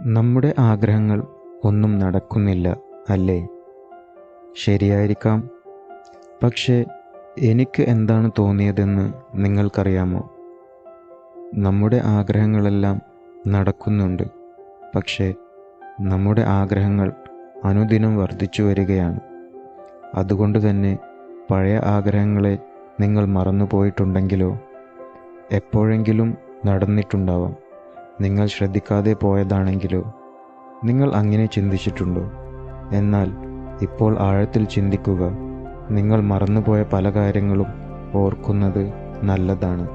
നമ്മുടെ ആഗ്രഹങ്ങൾ ഒന്നും നടക്കുന്നില്ല, അല്ലേ? ശരിയായിരിക്കാം. പക്ഷേ എനിക്ക് എന്താണ് തോന്നിയതെന്ന് നിങ്ങൾക്കറിയാമോ? നമ്മുടെ ആഗ്രഹങ്ങളെല്ലാം നടക്കുന്നുണ്ട്, പക്ഷേ നമ്മുടെ ആഗ്രഹങ്ങൾ അനുദിനം വർദ്ധിച്ചു വരികയാണ്. അതുകൊണ്ട് തന്നെ പഴയ ആഗ്രഹങ്ങളെ നിങ്ങൾ മറന്നുപോയിട്ടുണ്ടെങ്കിലോ എപ്പോഴെങ്കിലും നടന്നിട്ടുണ്ടാവാം. നിങ്ങൾ ശ്രദ്ധിക്കാതെ പോയതാണെങ്കിലോ നിങ്ങൾ അങ്ങനെ ചിന്തിച്ചിട്ടുണ്ടോ? എന്നാൽ ഇപ്പോൾ ആഴത്തിൽ ചിന്തിക്കുക. നിങ്ങൾ മറന്നുപോയ പല കാര്യങ്ങളും ഓർക്കുന്നത് നല്ലതാണ്.